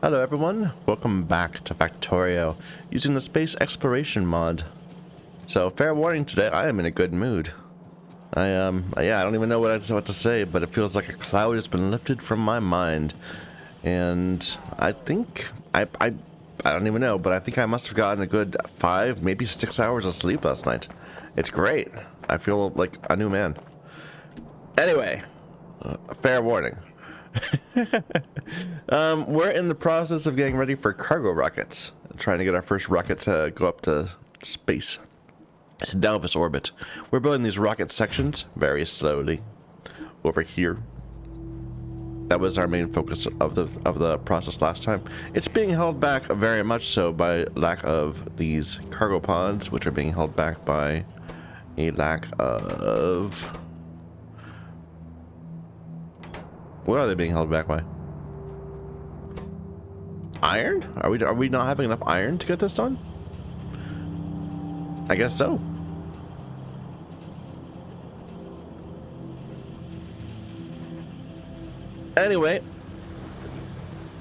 Hello everyone, welcome back to Factorio using the space exploration mod. So fair warning, today I am in a good mood. I don't even know what to say, but it feels like a cloud has been lifted from my mind. And I think I don't even know, but I think I must have gotten a good 5, maybe 6 hours of sleep last night. It's great. I feel like a new man. Anyway, fair warning. We're in the process of getting ready for cargo rockets. Trying to get our first rocket to go up to space. To Dalvis orbit. We're building these rocket sections very slowly. Over here. That was our main focus of the process last time. It's being held back very much so by lack of these cargo pods, which are being held back by a lack of... What are they being held back by? Iron? Are we not having enough iron to get this done? I guess so. Anyway,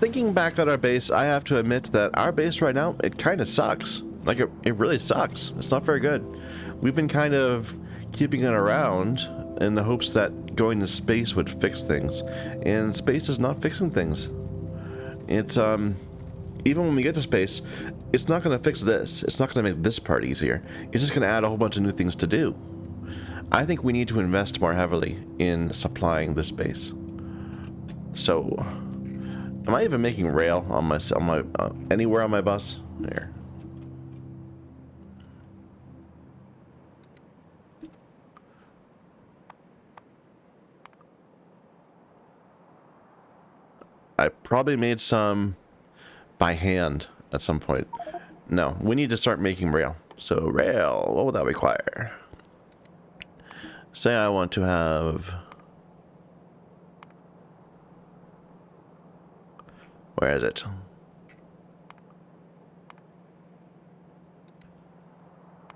thinking back at our base, I have to admit that our base right now, it kind of sucks. Like, it really sucks. It's not very good. We've been kind of keeping it around in the hopes that going to space would fix things. And space is not fixing things. It's, even when we get to space, it's not going to fix this. It's not going to make this part easier. It's just going to add a whole bunch of new things to do. I think we need to invest more heavily in supplying this base. So, am I even making rail on my anywhere on my bus? There. I probably made some by hand at some point. No, we need to start making rail. So rail, what would that require? Say I want to have... Where is it?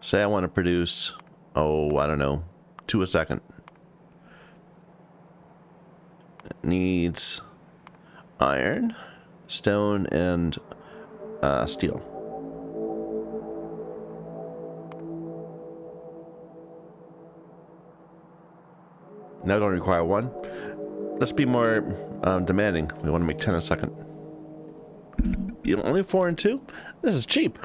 Say I want to produce, oh, I don't know, 2 a second. It needs iron, stone, and steel. Now don't require 1. Let's be more demanding. We want to make 10 a second. You know, only 4 and 2? This is cheap.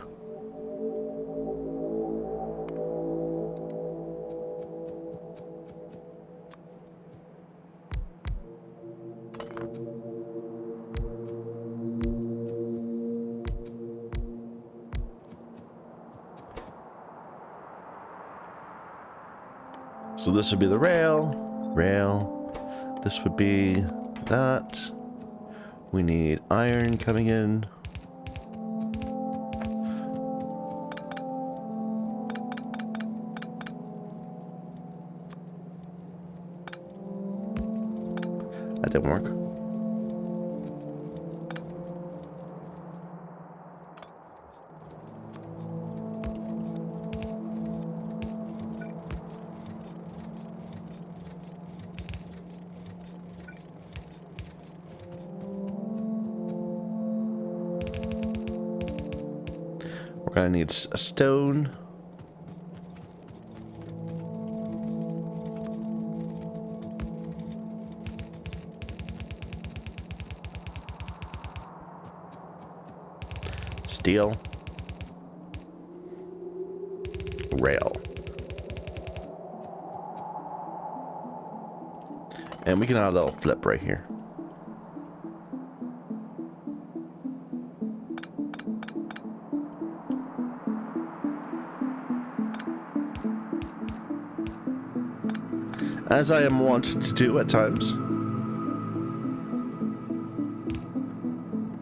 So this would be the rail. This would be that. We need iron coming in. That didn't work. We're gonna need a stone. Steel. Rail. And we can have a little flip right here. As I am wont to do at times.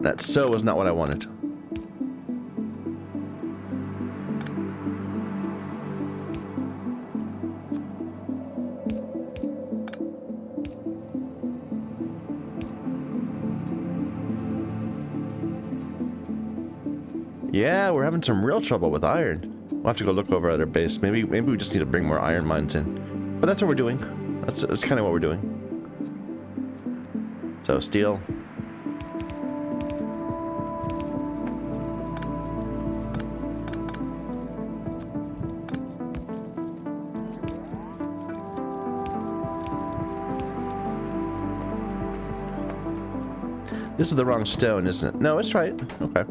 That so is not what I wanted. Yeah, we're having some real trouble with iron. We'll have to go look over at our base. Maybe we just need to bring more iron mines in. But that's what we're doing. That's kind of what we're doing. So steel. This is the wrong stone, isn't it? No, it's right. Okay.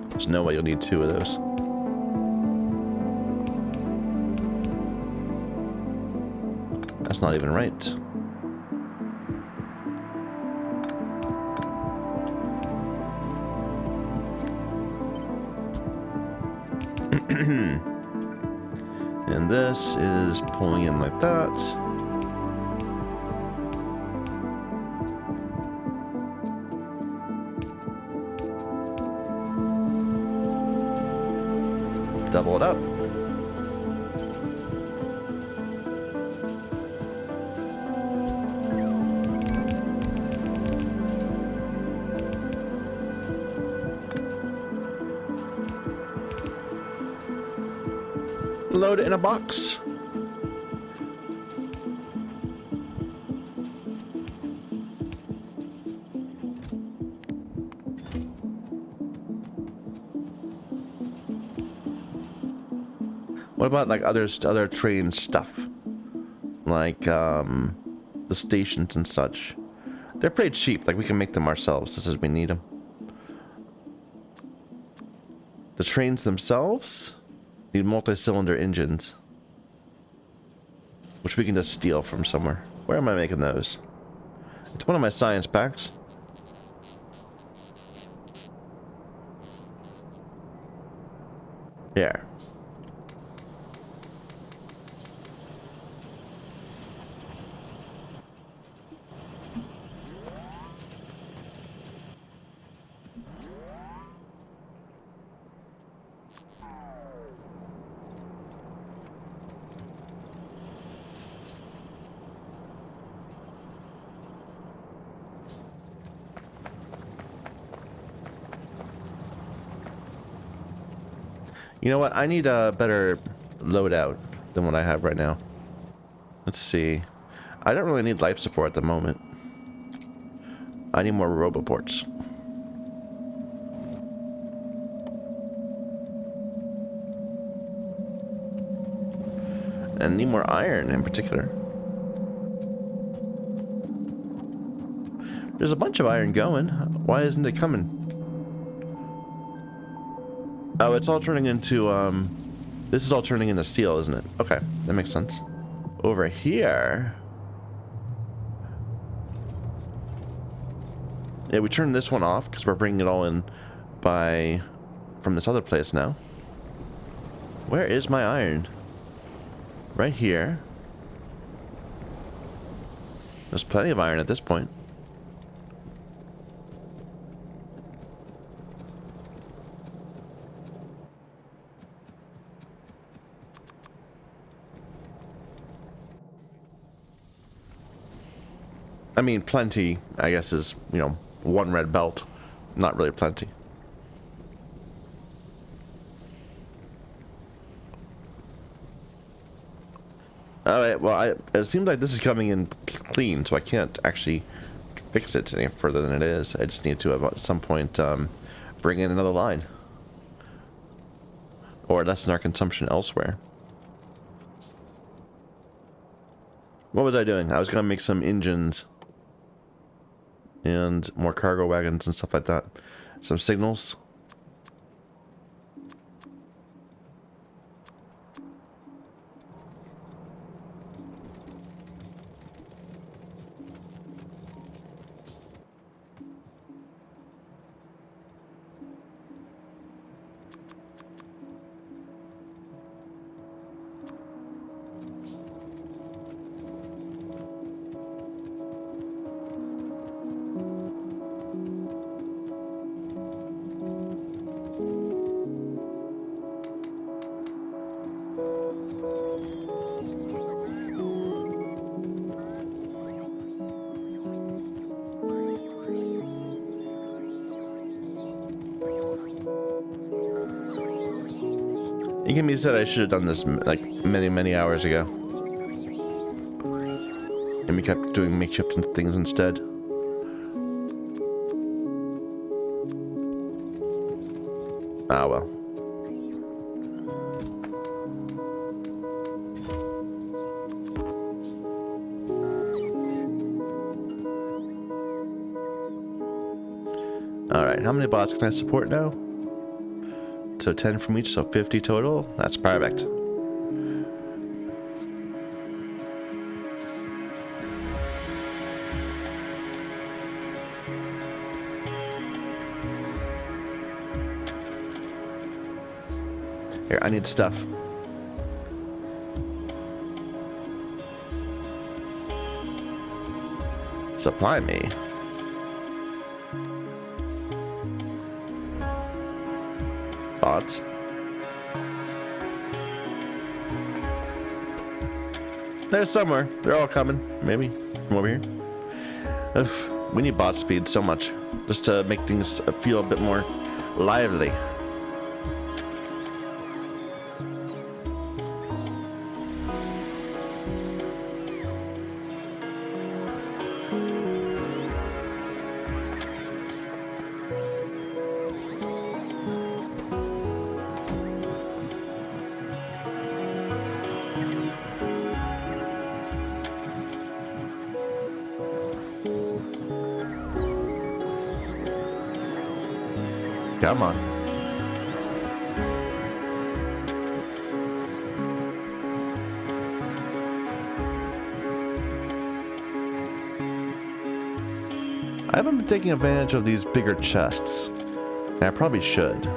There's no way you'll need 2 of those. That's not even right. And this is pulling in like that. Double it up. Load it in a box. What about like other train stuff? Like the stations and such. They're pretty cheap, like we can make them ourselves just as we need them. The trains themselves need multi-cylinder engines, which we can just steal from somewhere. Where am I making those? It's one of my science packs. Yeah. You know what? I need a better loadout than what I have right now. Let's see. I don't really need life support at the moment. I need more roboports. And need more iron in particular. There's a bunch of iron going. Why isn't it coming? Oh, it's all turning into, this is all turning into steel, isn't it? Okay, that makes sense. Over here... Yeah, we turned this one off because we're bringing it all in from this other place now. Where is my iron? Right here. There's plenty of iron at this point. I mean, plenty, I guess, is, you know, 1 red belt. Not really plenty. Alright, well, it seems like this is coming in clean, so I can't actually fix it any further than it is. I just need to, at some point, bring in another line. Or lessen our consumption elsewhere. What was I doing? I was going to make some engines. And more cargo wagons and stuff like that. Some signals. Ikemi said I should have done this like many hours ago. And we kept doing makeshift things instead. Ah, well. Alright, how many bots can I support now? So 10 from each, so 50 total. That's perfect. Here, I need stuff. Supply me. Bots. They're somewhere. They're all coming. Maybe from over here. Ugh, we need bot speed so much. Just to make things feel a bit more lively. Come on. I haven't been taking advantage of these bigger chests. And I probably should.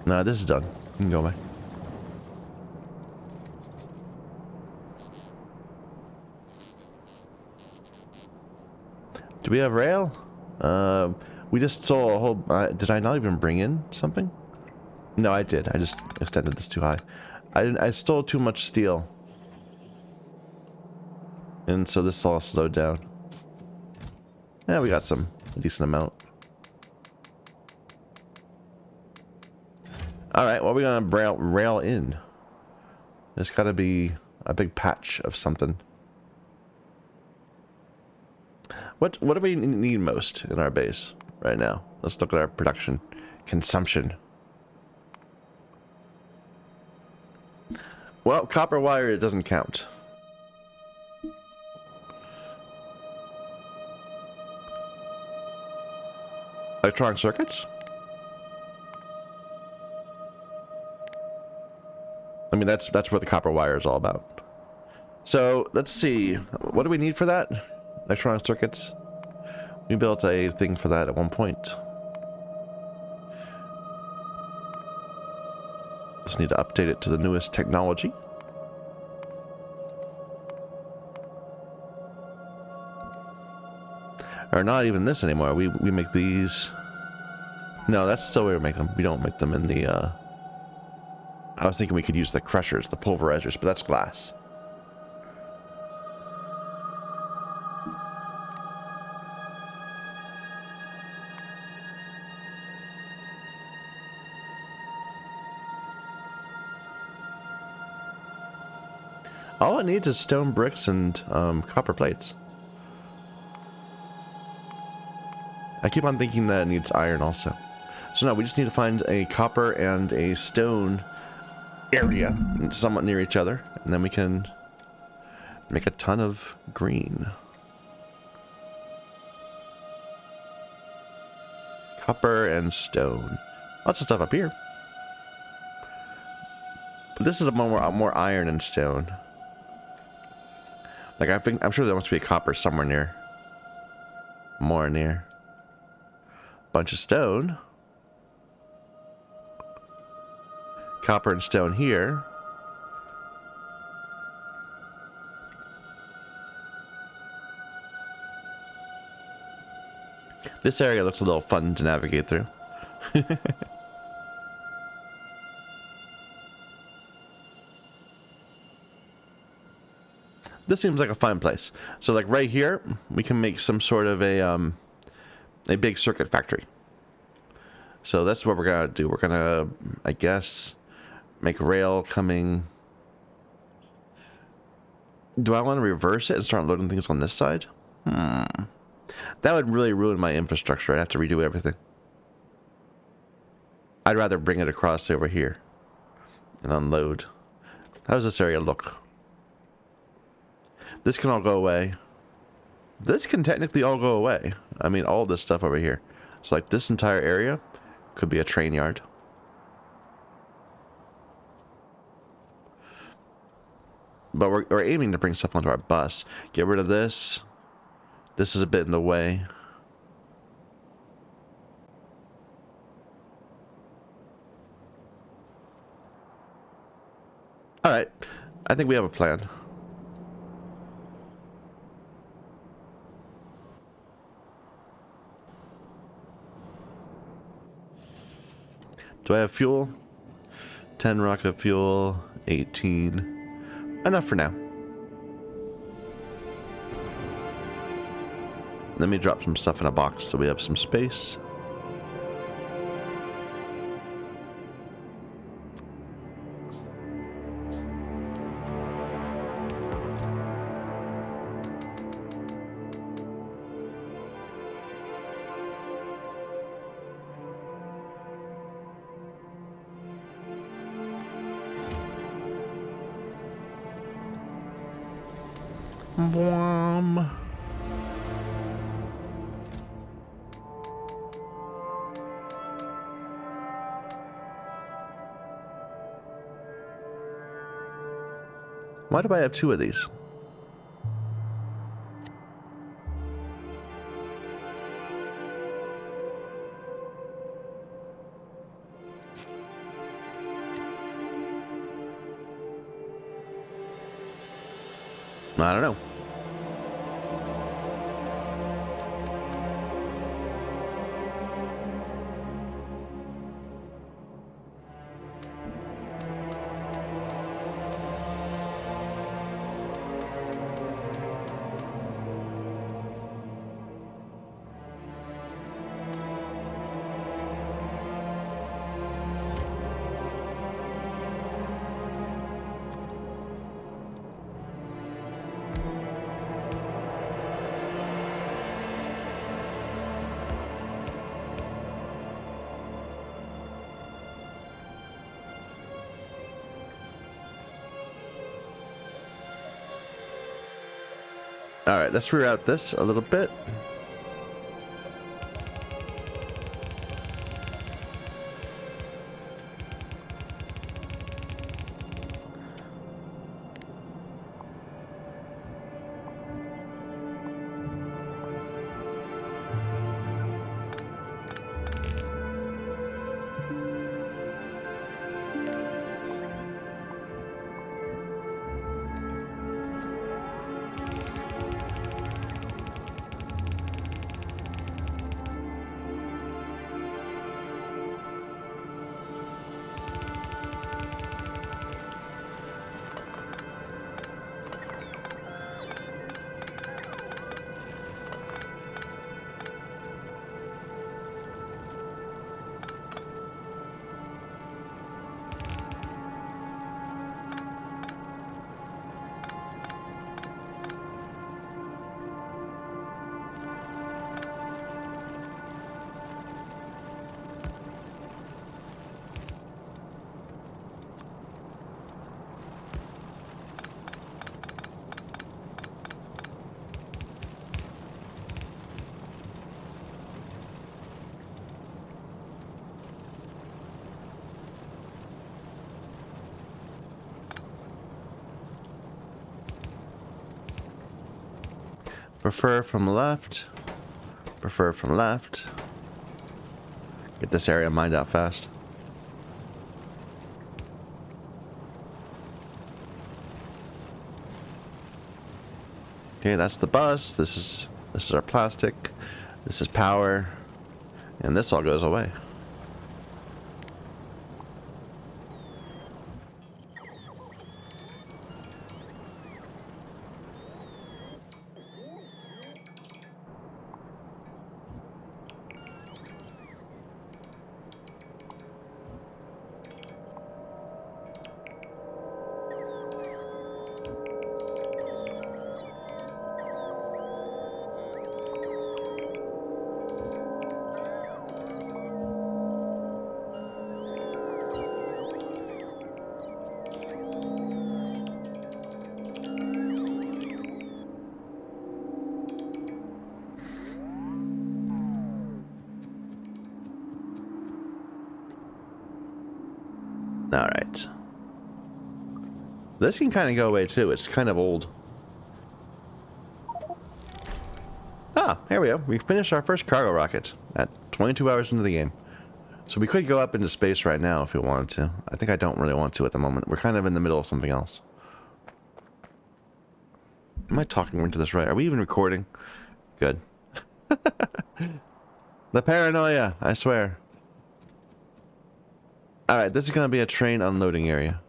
No, this is done. You can go away. Do we have rail? We just saw a whole... did I not even bring in something? No, I did. I just extended this too high. I stole too much steel. And so this all slowed down. Yeah, we got a decent amount. Alright, what are we gonna rail in? There's gotta be a big patch of something. What do we need most in our base right now? Let's look at our production consumption. Well, copper wire, it doesn't count. Electronic circuits? I mean, that's what the copper wire is all about. So, let's see. What do we need for that? Electronic circuits? We built a thing for that at one point. Just need to update it to the newest technology. Or not even this anymore. We make these... No, that's still where we make them. We don't make them in the... I was thinking we could use the crushers, the pulverizers, but that's glass. All it needs is stone bricks and copper plates. I keep on thinking that it needs iron also. So no, we just need to find a copper and a stone area somewhat near each other, and then we can make a ton of green. Copper and stone. Lots of stuff up here. But this is a more iron and stone. Like I'm sure there must be a copper somewhere near. More near. Bunch of stone. Copper and stone here. This area looks a little fun to navigate through. This seems like a fun place. So like right here, we can make some sort of a big circuit factory. So that's what we're gonna do. We're gonna, I guess, make rail coming. Do I want to reverse it and start loading things on this side? That would really ruin my infrastructure. I'd have to redo everything. I'd rather bring it across over here and unload. How does this area look? This can all go away. This can technically all go away. I mean, all this stuff over here. So like this entire area could be a train yard. But we're aiming to bring stuff onto our bus. Get rid of this. This is a bit in the way. Alright. I think we have a plan. Do I have fuel? 10 rocket fuel, 18. Enough for now. Let me drop some stuff in a box so we have some space. Boom. Why do I have two of these? I don't know. All right, let's reroute this a little bit. Prefer from left. Prefer from left. Get this area mined out fast. Okay, that's the bus. This is our plastic. This is power. And this all goes away. Alright. This can kind of go away too. It's kind of old. Ah, here we go. We finished our first cargo rocket at 22 hours into the game. So we could go up into space right now if we wanted to. I think I don't really want to at the moment. We're kind of in the middle of something else. Am I talking into this right? Are we even recording? Good. The paranoia, I swear. Alright, this is going to be a train unloading area.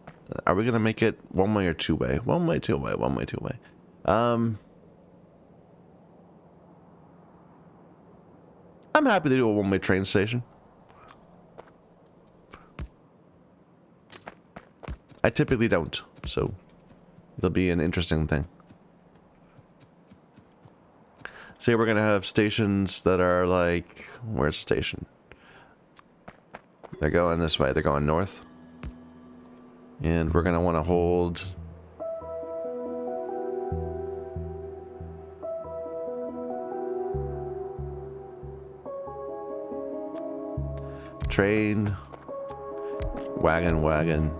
Are we going to make it one way or two way? One way, two way, one way, two way. I'm happy to do a one-way train station. I typically don't, so it'll be an interesting thing. See, we're going to have stations that are like... Where's the station? They're going this way. They're going north. And we're going to want to hold... Train. Wagon, wagon.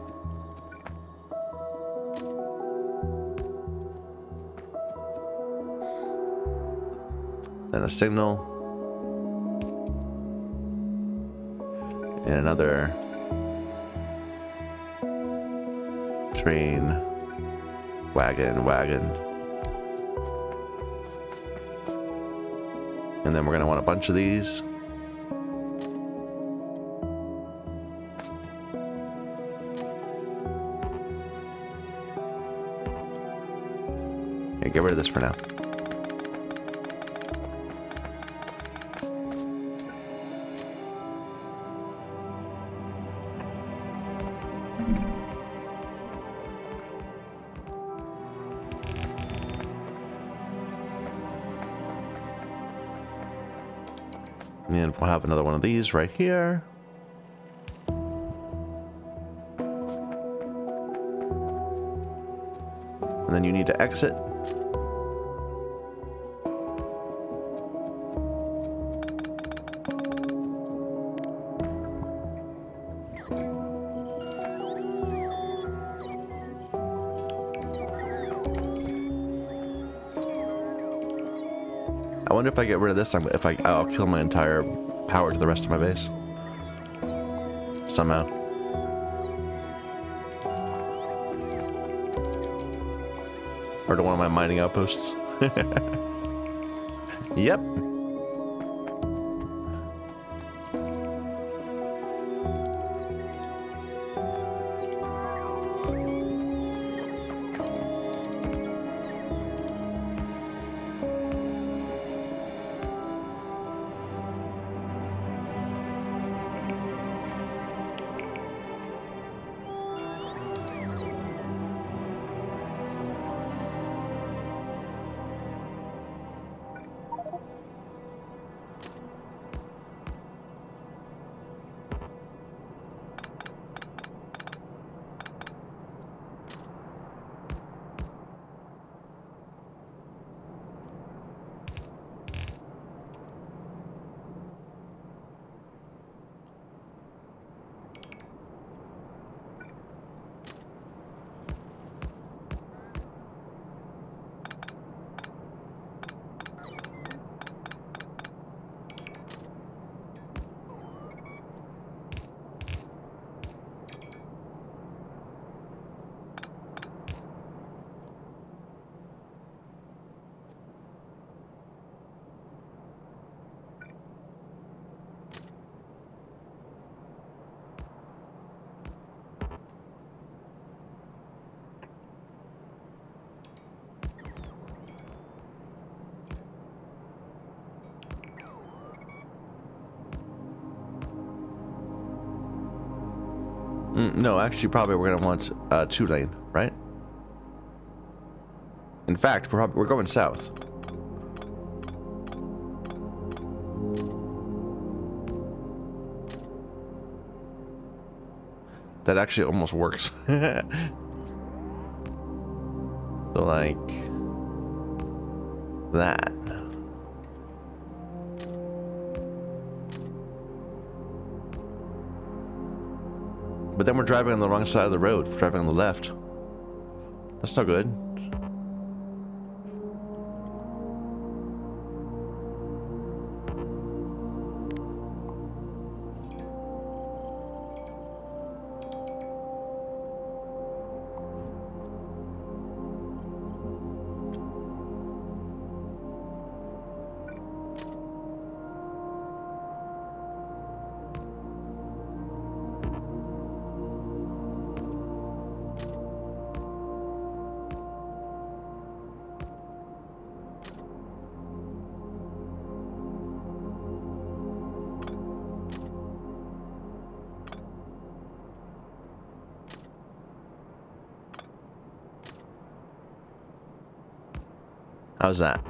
Then a signal. And another train, wagon, wagon. And then we're going to want a bunch of these. Okay, get rid of this for now. And we'll have another one of these right here. And then you need to exit. I wonder if I get rid of this, I'll kill my entire power to the rest of my base. Somehow. Or to one of my mining outposts. Yep. No, actually, probably we're gonna want 2-lane, right? In fact, we're going south. That actually almost works. So like that. But then we're driving on the wrong side of the road. We're driving on the left. That's not good. How's that?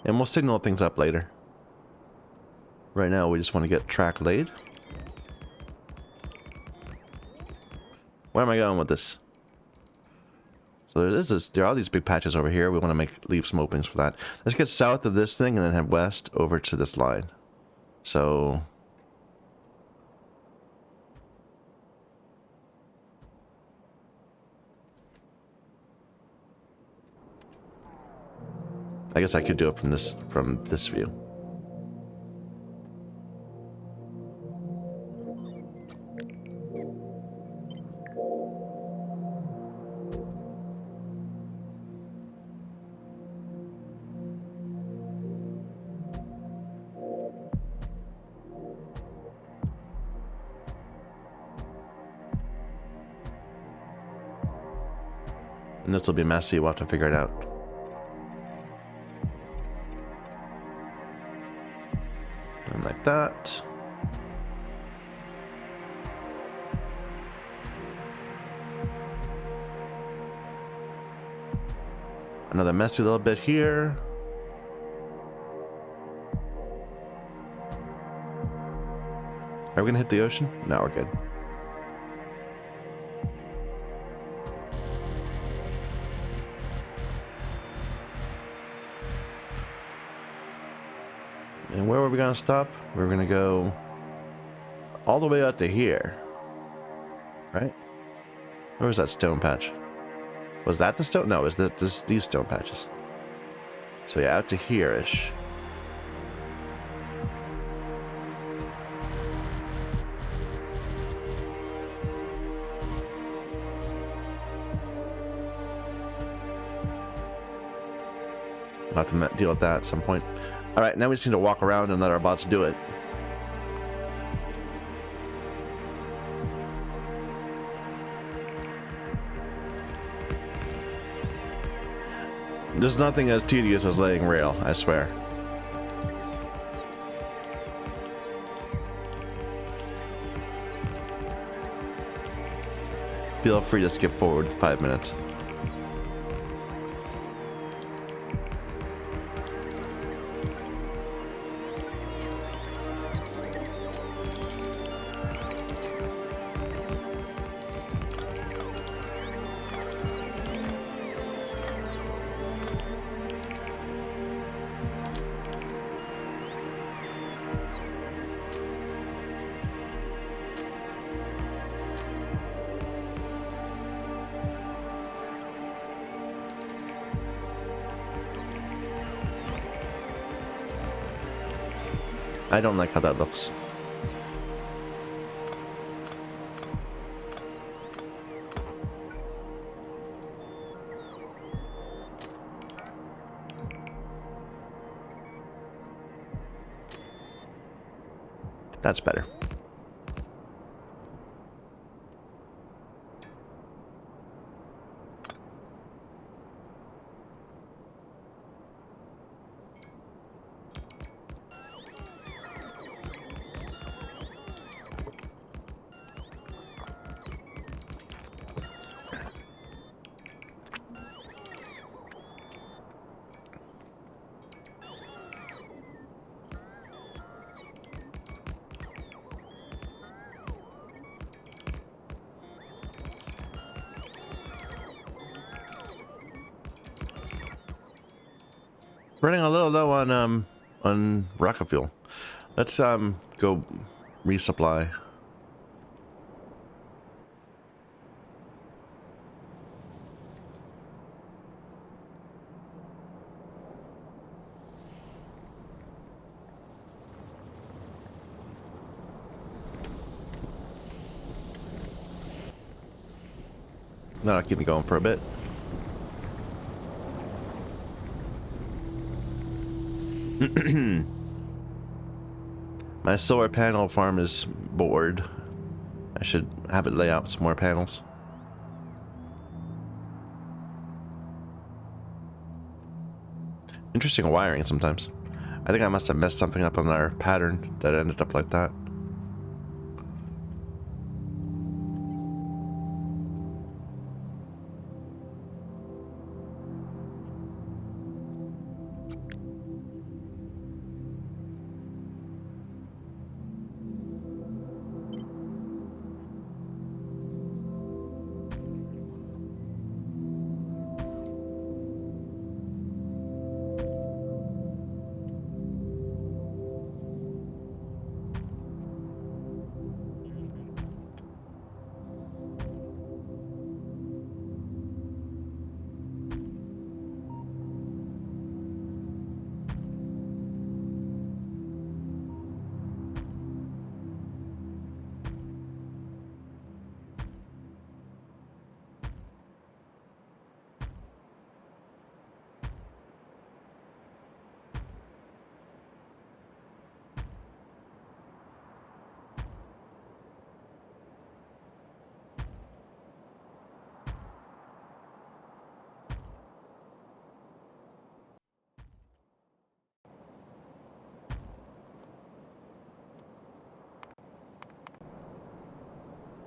And we'll signal things up later. Right now, we just want to get track laid. Where am I going with this? So there are these big patches over here. We want to leave some openings for that. Let's get south of this thing and then head west over to this line. So I guess I could do it from this view. And this will be messy. We'll have to figure it out. And like that. Another messy little bit here. Are we gonna hit the ocean? No, we're good. And where were we gonna stop? We were gonna go all the way out to here. Right? Where was that stone patch? Was that the stone? No, it was these stone patches. So yeah, out to here-ish. I'll have to deal with that at some point. Alright, now we just need to walk around and let our bots do it. There's nothing as tedious as laying rail, I swear. Feel free to skip forward 5 minutes. I don't like how that looks. That's better. Running a little low on rocket fuel. Let's go resupply. That'll keep me going for a bit. My solar panel farm is bored. I should have it lay out some more panels. Interesting wiring sometimes. I think I must have messed something up on our pattern that ended up like that.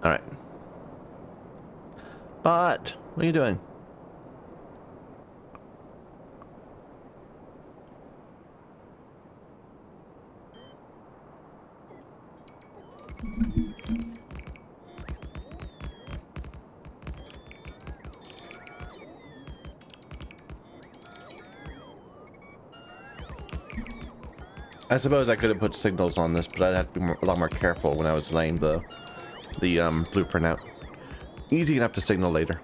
All right. But what are you doing? I suppose I could have put signals on this, but I'd have to be a lot more careful when I was laying the blueprint out. Easy enough to signal later.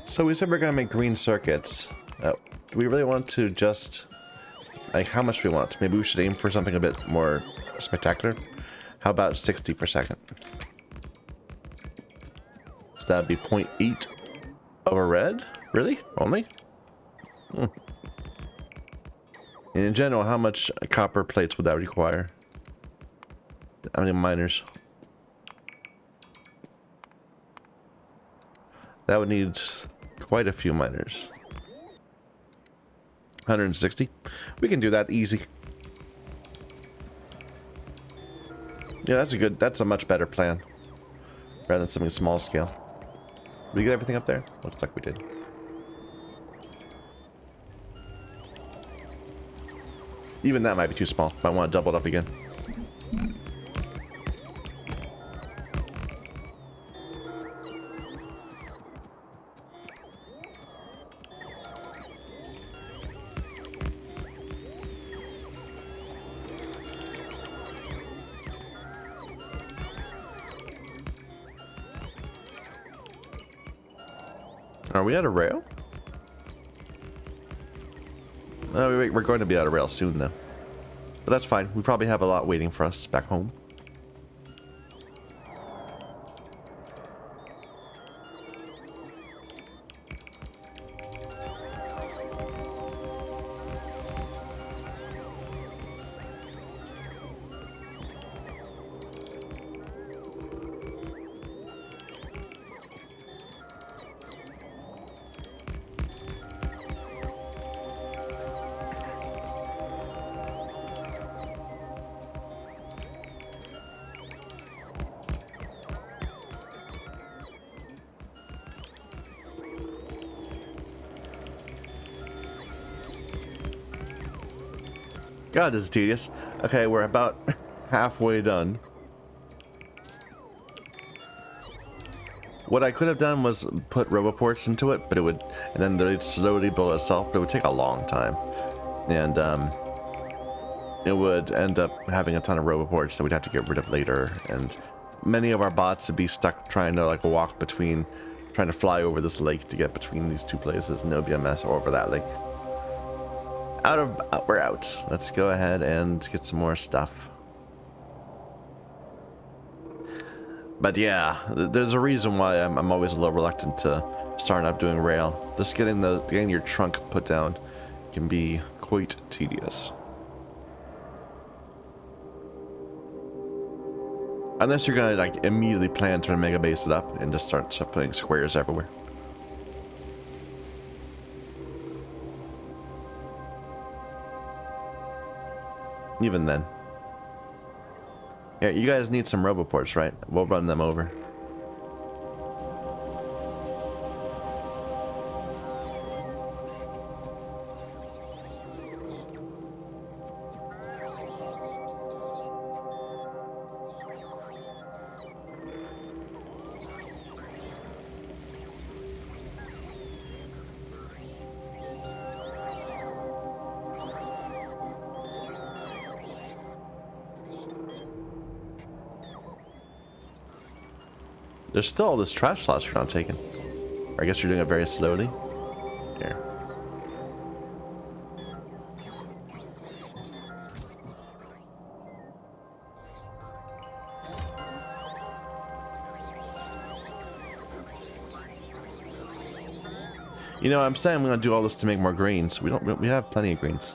So we said we're gonna make green circuits. Do we really want to just... Like, how much do we want? Maybe we should aim for something a bit more spectacular. How about 60 per second? So that would be 0.8 of a red? Really? Only? Hmm. And in general, how much copper plates would that require? How many miners? That would need quite a few miners. 160. We can do that easy. Yeah, that's a much better plan. Rather than something small scale. Did we get everything up there? Looks like we did. Even that might be too small. Might want to double it up again. Are we out of rail? Oh, we're going to be out of rail soon, though. But that's fine. We probably have a lot waiting for us back home. God, this is tedious. Okay, we're about halfway done. What I could have done was put roboports into it, but it would, and then they'd slowly build itself, but it would take a long time. And it would end up having a ton of roboports that we'd have to get rid of later, and many of our bots would be stuck trying to like walk between, trying to fly over this lake to get between these two places, and it would be a mess, or over that lake. We're out. Let's go ahead and get some more stuff. But yeah, there's a reason why I'm always a little reluctant to start up doing rail. Just getting your trunk put down can be quite tedious. Unless you're gonna like immediately plan to mega base it up and just start putting squares everywhere. Even then. Yeah, you guys need some roboports, right? We'll run them over. There's still all this trash slots you're not taking. Or I guess you're doing it very slowly. Here. You know, I'm saying I'm gonna do all this to make more greens. We have plenty of greens.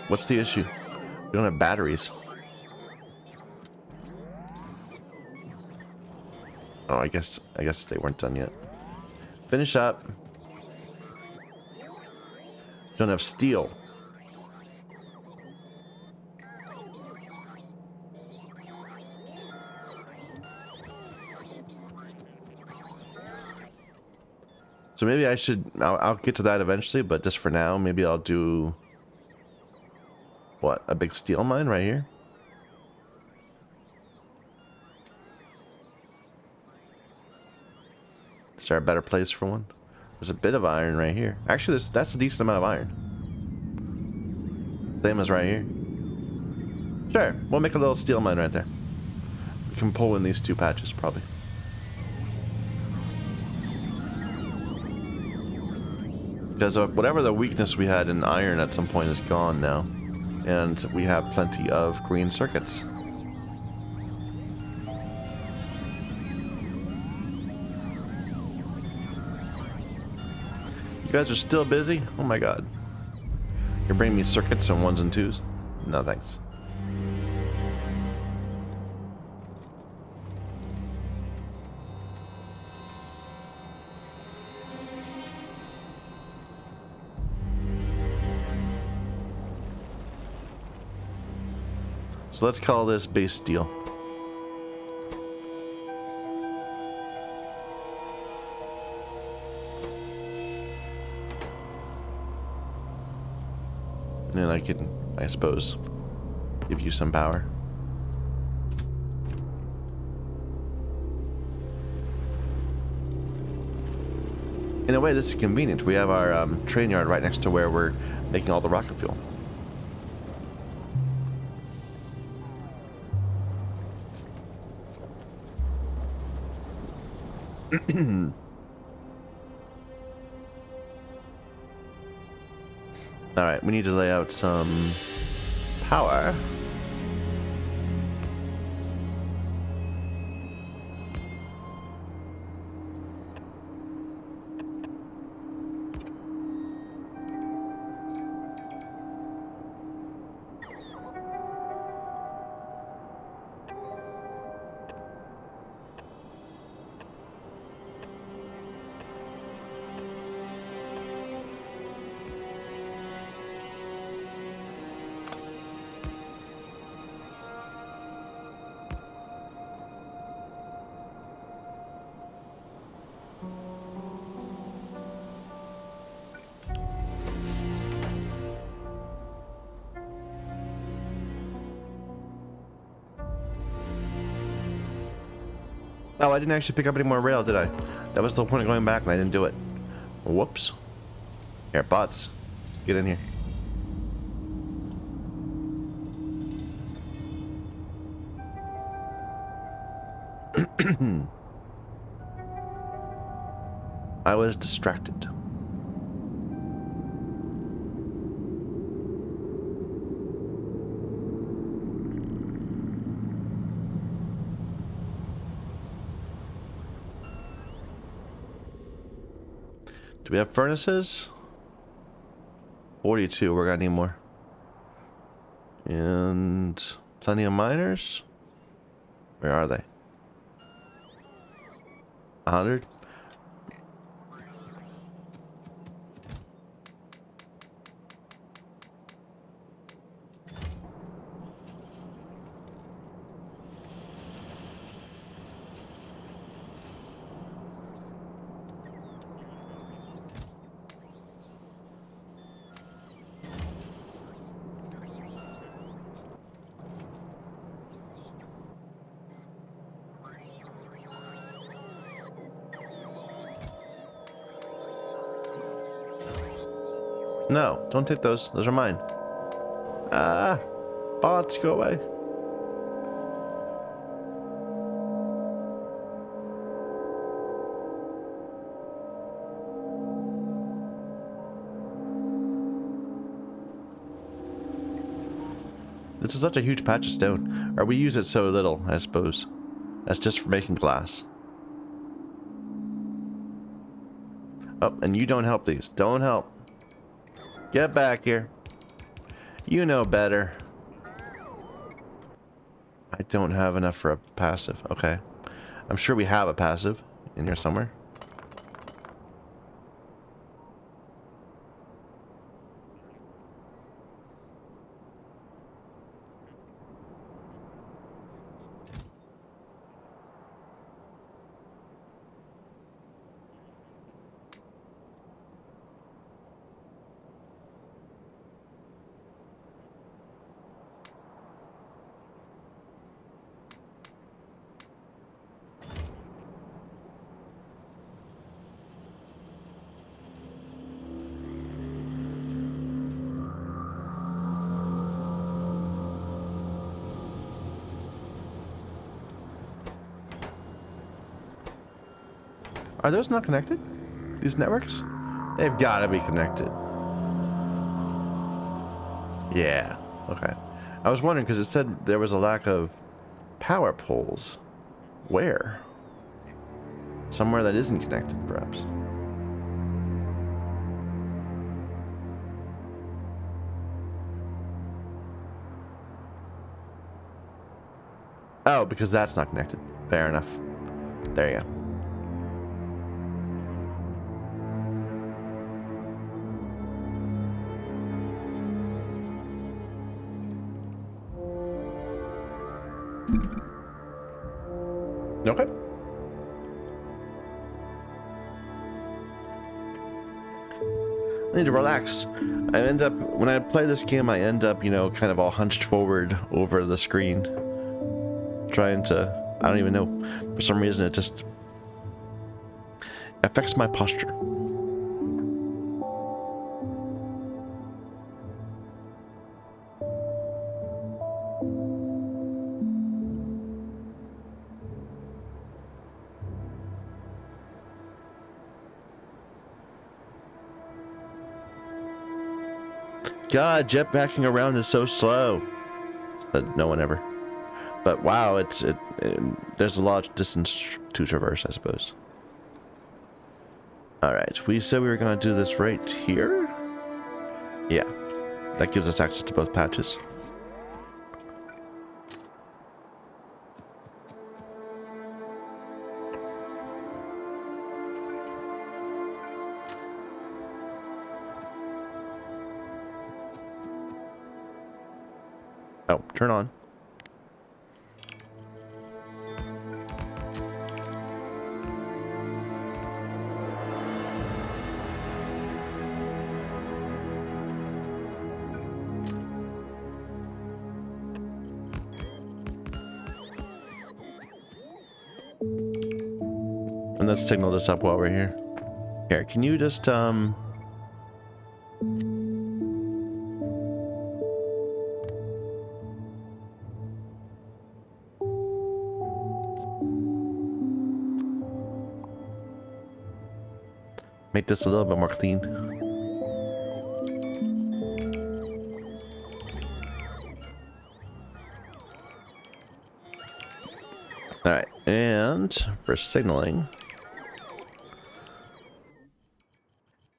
What's the issue? We don't have batteries. Oh, I guess they weren't done yet. Finish up. Don't have steel. So maybe I should, I'll get to that eventually, but just for now, maybe I'll do, what, a big steel mine right here? Is there a better place for one? There's a bit of iron right here. Actually, that's a decent amount of iron. Same as right here. Sure, we'll make a little steel mine right there. We can pull in these two patches, probably. Because whatever the weakness we had in iron at some point is gone now. And we have plenty of green circuits. You guys are still busy? Oh my god. You're bringing me circuits and ones and twos? No thanks. So let's call this base steel. And then I can, I suppose, give you some power. In a way, this is convenient. We have our train yard right next to where we're making all the rocket fuel. Alright, we need to lay out some power. Oh, I didn't actually pick up any more rail, did I? That was the point of going back and I didn't do it. Whoops. Here, bots. Get in here. I was distracted. Do we have furnaces? 42, we're gonna need more. And plenty of miners? Where are they? 100? No, don't take those. Those are mine. Ah, bots, go away. This is such a huge patch of stone. Or we use it so little, I suppose. That's just for making glass. Oh, and you don't help these. Don't help. Get back here. You know better. I don't have enough for a passive. Okay. I'm sure we have a passive in here somewhere. Are those not connected? These networks? They've got to be connected. Yeah. Okay. I was wondering because it said there was a lack of power poles. Where? Somewhere that isn't connected, perhaps. Oh, because that's not connected. Fair enough. There you go. Okay. I need to relax. I end up, when I play this game, I end up, you know, kind of all hunched forward over the screen. Trying to, I don't even know. For some reason, it just affects my posture. God, jetpacking around is so slow. But no one ever. But wow, there's a lot of distance to traverse, I suppose. Alright, we said we were going to do this right here? Yeah, that gives us access to both patches. Oh, turn on. And let's signal this up while we're here. Here, can you just, make this a little bit more clean? Alright, and for signaling...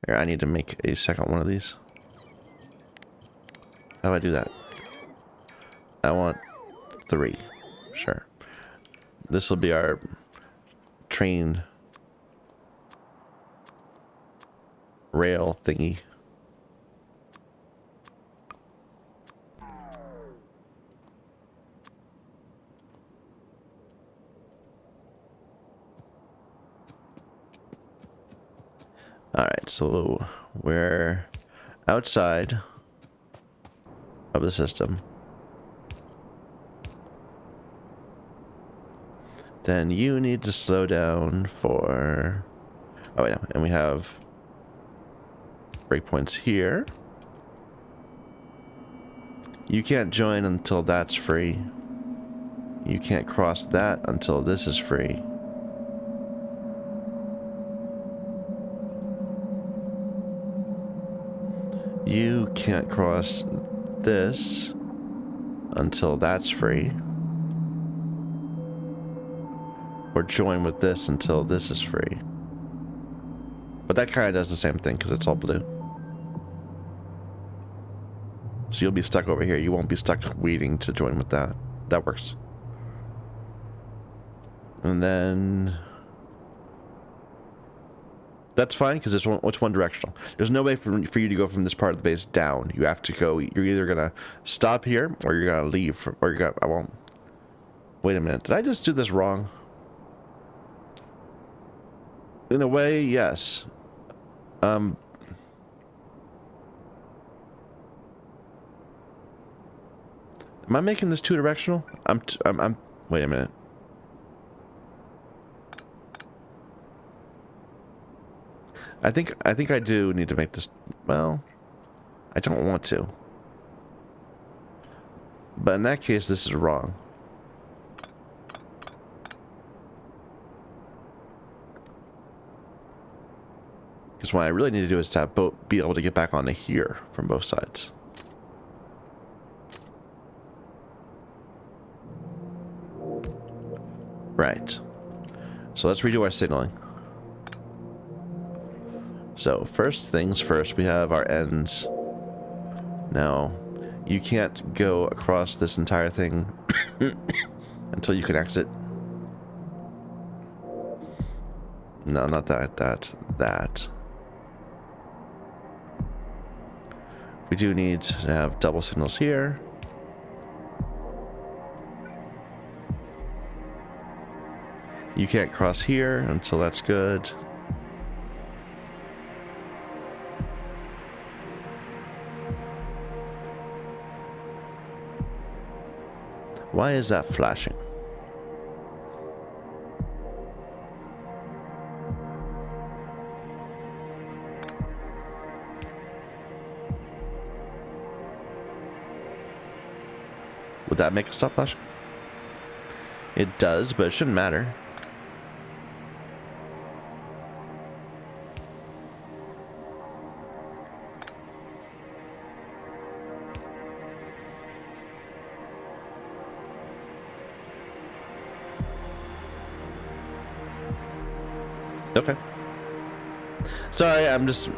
Here, I need to make a second one of these. How do I do that? I want 3. Sure. This will be our train rail thingy. Alright, so we're outside of the system. Then you need to slow down for... Oh, wait, no. And we have breakpoints here. You can't join until that's free. You can't cross that until this is free. You can't cross this until that's free. Or join with this until this is free. But that kind of does the same thing because it's all blue. So you'll be stuck over here. You won't be stuck waiting to join with that. That works. And then... That's fine because it's one directional. There's no way for you to go from this part of the base down. You have to go. You're either gonna stop here or you're gonna leave. Or you're gonna. I won't. Wait a minute. Did I just do this wrong? In a way, yes. Am I making this 2-directional? I'm. Wait a minute. I think I do need to make this, well, I don't want to. But in that case, this is wrong. Because what I really need to do is to have boat be able to get back onto here from both sides. Right. So let's redo our signaling. So first things first, we have our ends. Now, you can't go across this entire thing until you can exit. No, not that, that. We do need to have double signals here. You can't cross here until that's good. Why is that flashing? Would that make it stop flashing? It does, but it shouldn't matter. Okay. Sorry, I'm just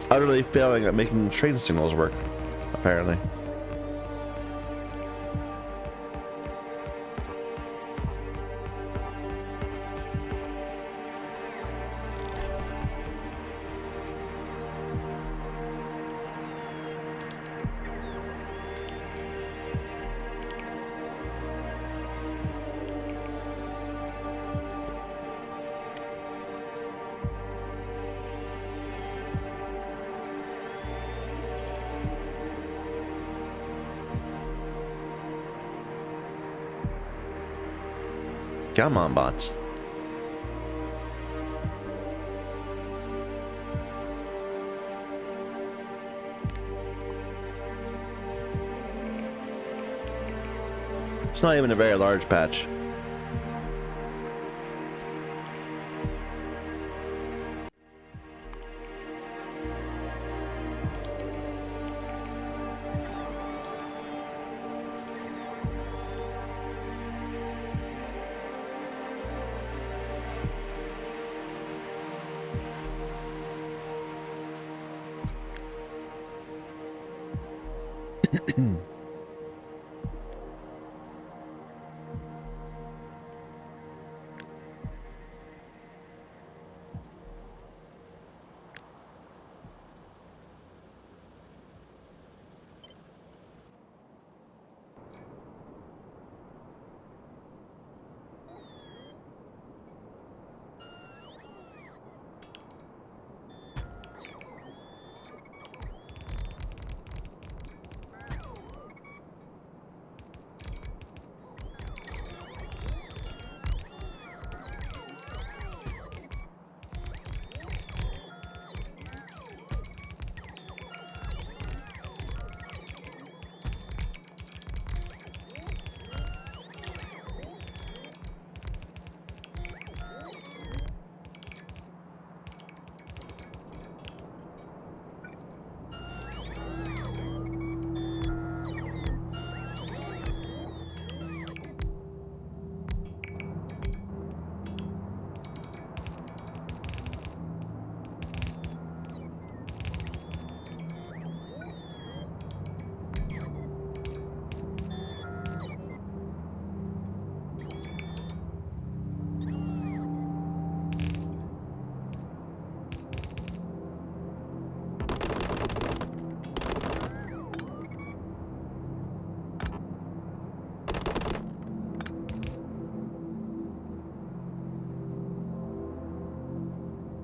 utterly failing at making train signals work, apparently. Come on, bots. It's not even a very large patch.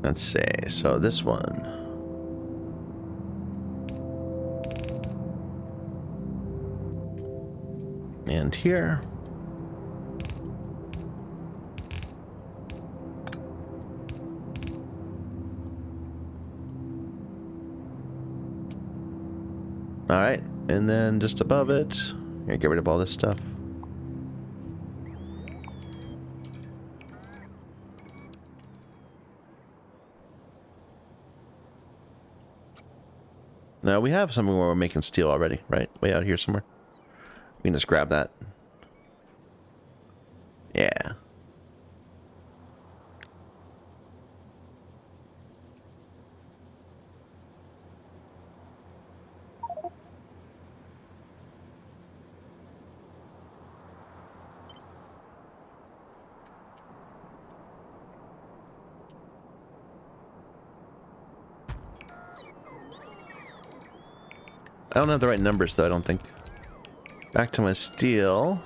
Let's see. So this one. And here. All right, and then just above it, gonna get rid of all this stuff. No, we have somewhere where we're making steel already, right? Way out here somewhere. We can just grab that. Yeah. I don't have the right numbers, though, I don't think. Back to my steel.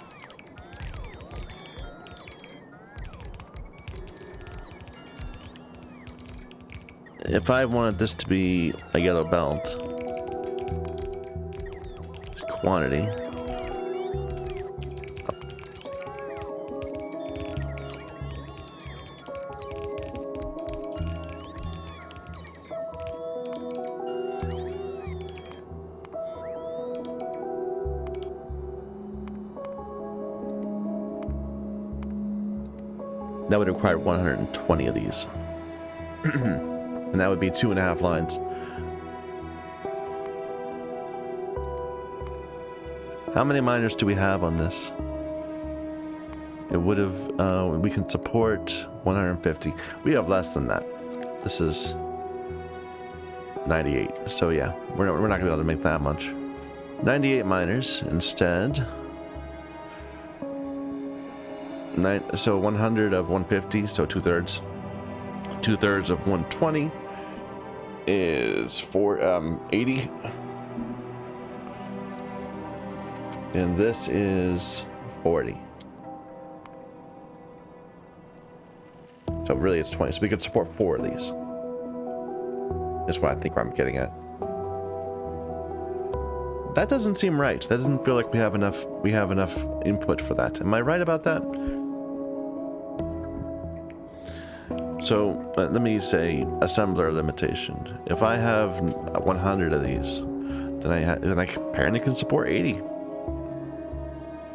If I wanted this to be a yellow belt, it's quantity. That would require 120 of these. And that would be 2.5 lines. How many miners do we have on this? It would have, we can support 150. We have less than that. This is 98. So yeah, we're not going to be able to make that much. 98 miners instead. So 100 of 150, so 2/3. 2/3 of 120 is 80. And this is 40. So really it's 20. So we could support 4 of these. That's what I think I'm getting at. That doesn't seem right. That doesn't feel like we have enough input for that. Am I right about that? So let me say assembler limitation. If I have 100 of these, then I apparently can support 80.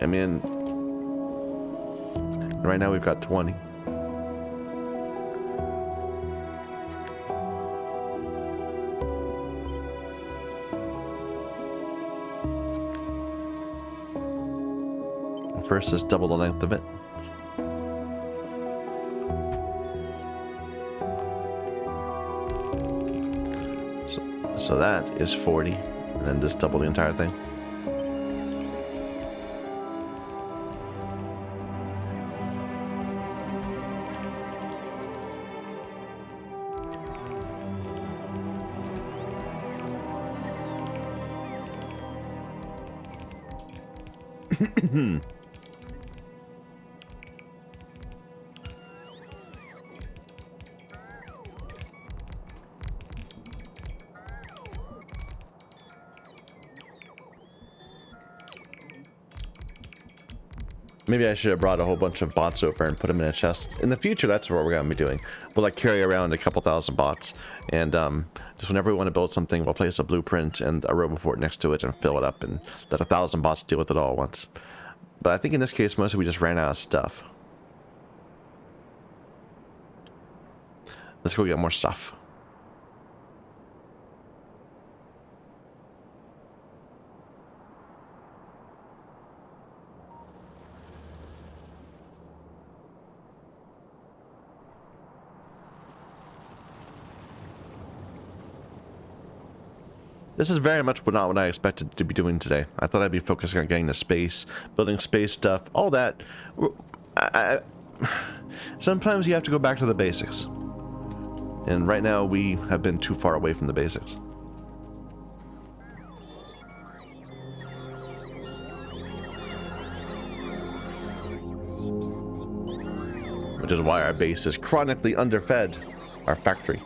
I mean, right now we've got 20. First is double the length of it. So that is 40, and then just double the entire thing. Maybe I should have brought a whole bunch of bots over and put them in a chest. In the future, that's what we're going to be doing. We'll like carry around a couple thousand bots, and just whenever we want to build something, we'll place a blueprint and a roboport next to it and fill it up, and let 1,000 bots deal with it all at once. But I think in this case, mostly we just ran out of stuff. Let's go get more stuff. This is very much not what I expected to be doing today. I thought I'd be focusing on getting to space, building space stuff, all that. Sometimes you have to go back to the basics. And right now we have been too far away from the basics. Which is why our base is chronically underfed, our factory.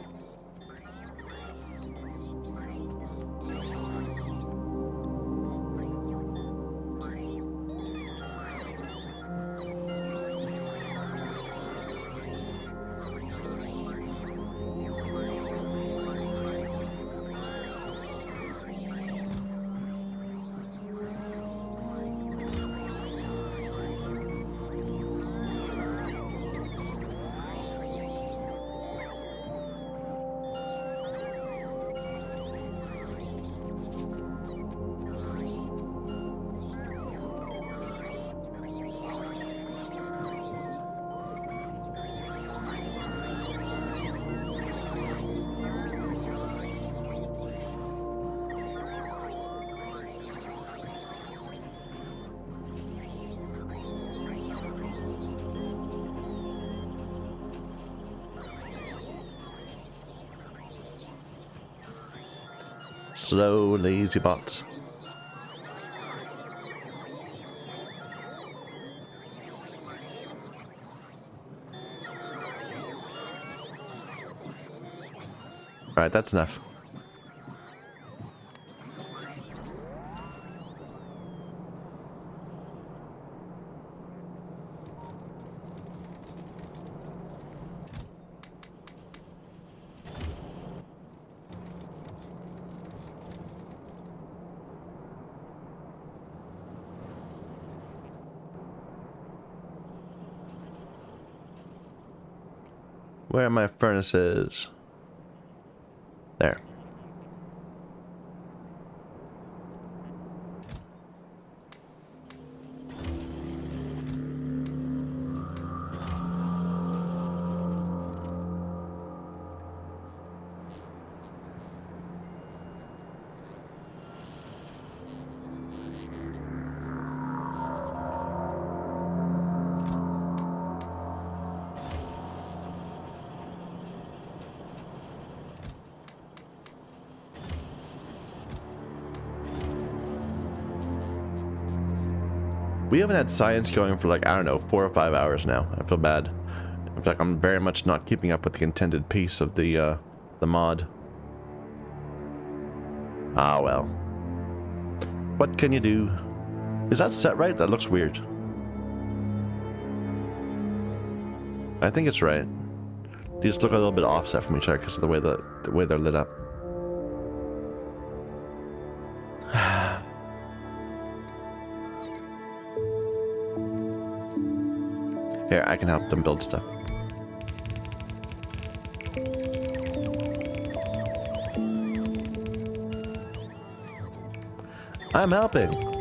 Slow, lazy bots. Alright, that's enough. Where are my furnaces? There. We haven't had science going for like, I don't know, 4 or 5 hours now. I feel bad. I feel like I'm very much not keeping up with the intended pace of the mod. Ah, well. What can you do? Is that set right? That looks weird. I think it's right. They just look a little bit offset from each other because of the way they're lit up. Here, I can help them build stuff. I'm helping.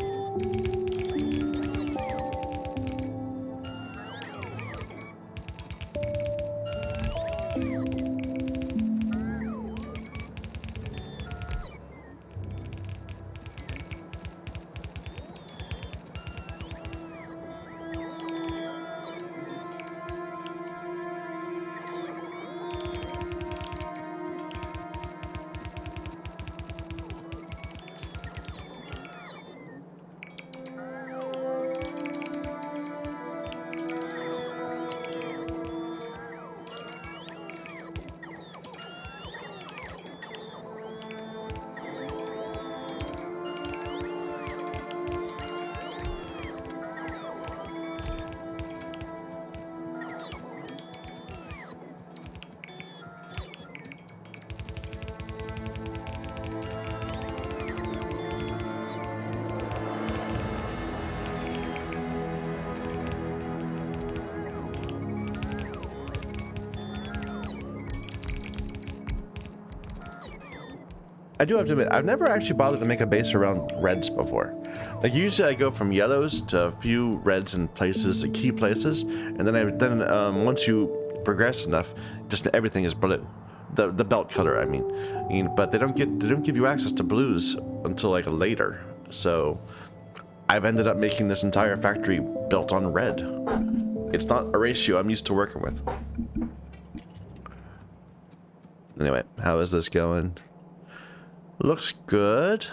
I do have to admit, I've never actually bothered to make a base around reds before. Like usually I go from yellows to a few reds in places, key places, and then once you progress enough, just everything is blue. The belt color, I mean, but they don't give you access to blues until like later. So I've ended up making this entire factory built on red. It's not a ratio I'm used to working with. Anyway, how is this going? Looks good.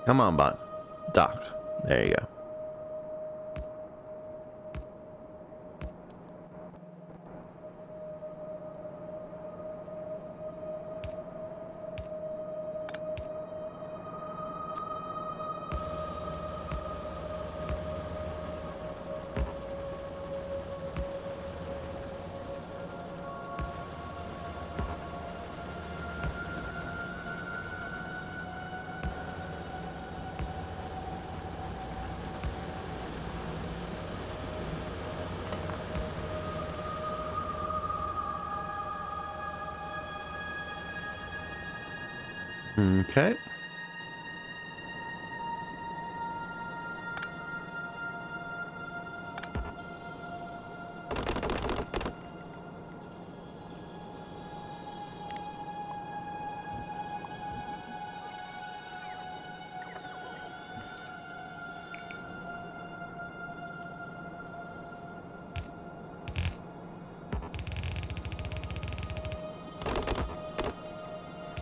Come on, bot. Dock. There you go. Okay.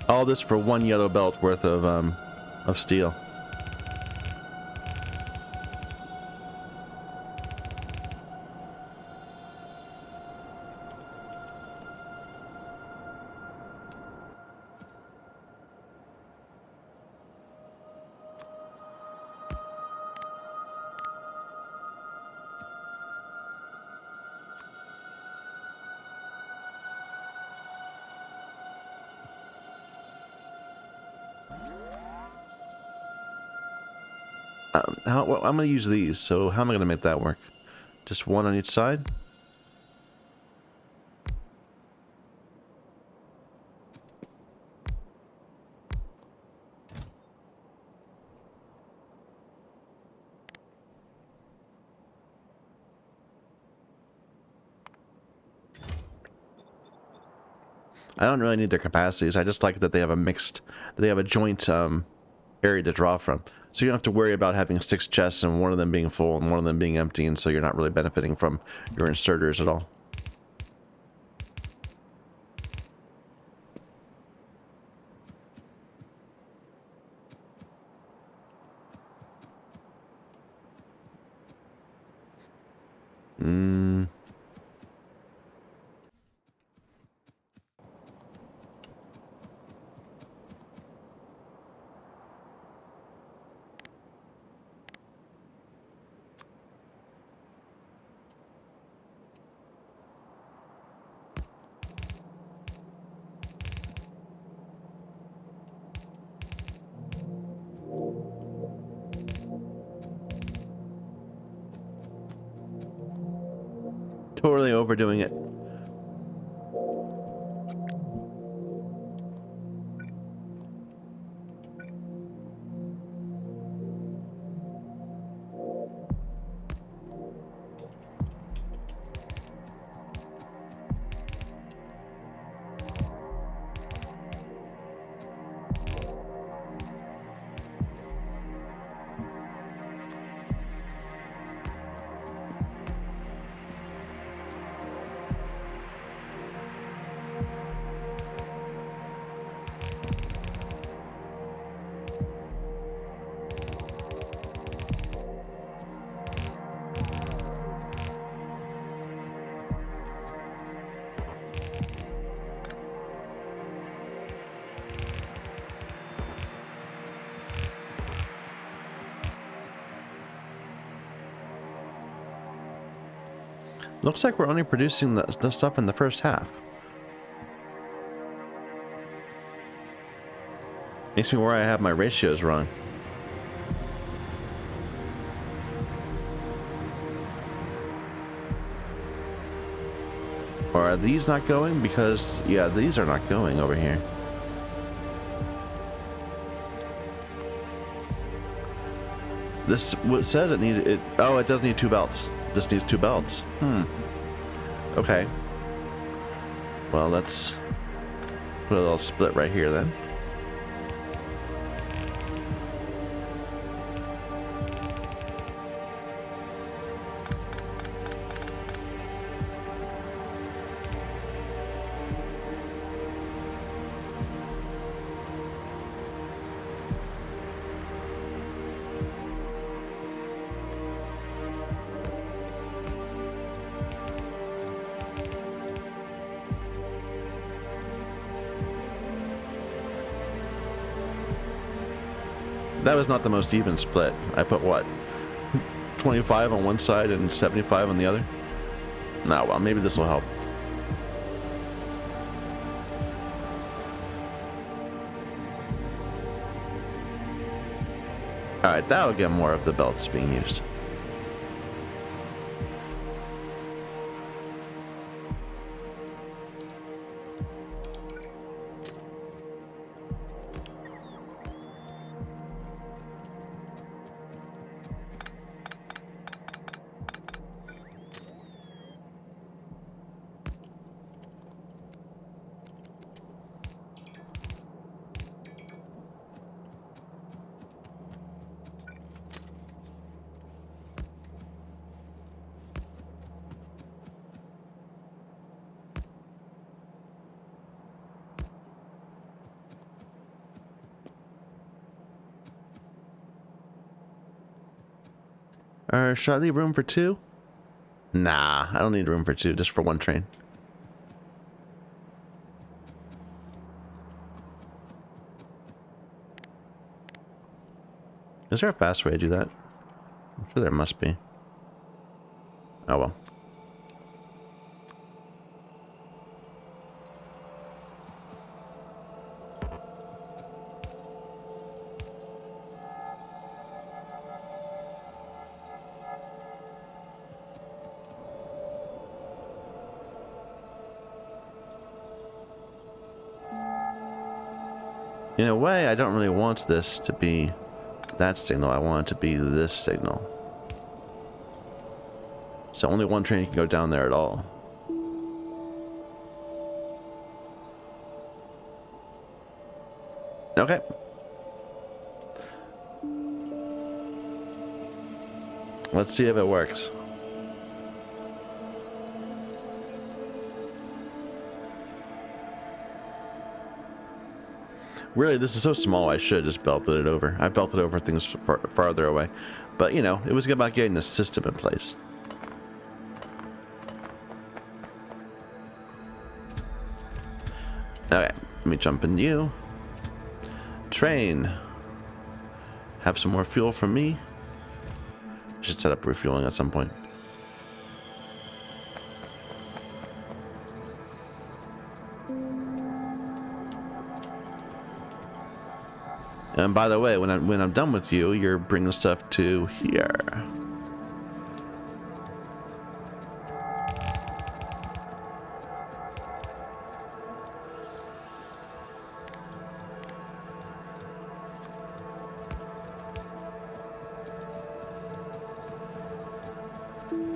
All this for one yellow belt worth of steel. Well, I'm going to use these, so how am I going to make that work? Just one on each side? I don't really need their capacities. I just like that they have a joint area to draw from. So you don't have to worry about having 6 chests and one of them being full and one of them being empty, and so you're not really benefiting from your inserters at all. Totally overdoing it. Looks like we're only producing the stuff in the first half. Makes me worry I have my ratios wrong. Or are these not going? Because, yeah, these are not going over here. This what says it needs it. Oh, it does need 2 belts. This needs 2 belts. Okay. Well, let's put a little split right here then. That was not the most even split. I put what? 25 on one side and 75 on the other? Nah, well, maybe this will help. Alright, that'll get more of the belts being used. Or should I leave room for 2? Nah, I don't need room for 2, just for 1 train. Is there a fast way to do that? I'm sure there must be. Oh well. In a way, I don't really want this to be that signal. I want it to be this signal. So only 1 train can go down there at all. Okay. Let's see if it works. Really, this is so small, I should have just belted it over. I belted over things farther away. But, you know, it was about getting the system in place. Okay, let me jump in you. Train. Have some more fuel from me. I should set up refueling at some point. And by the way, when I'm done with you, you're bringing stuff to here.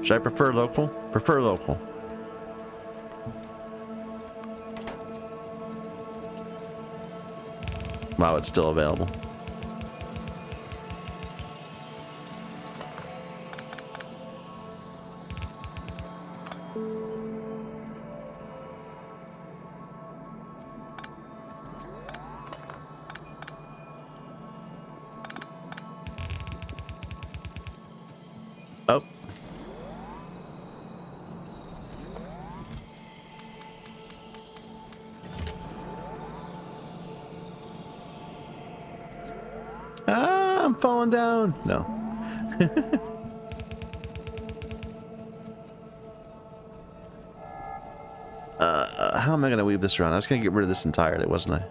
Should I prefer local? Prefer local. Wow, it's still available. Oh. Ah, I'm falling down. No. How am I going to weave this around? I was going to get rid of this entirely, wasn't I?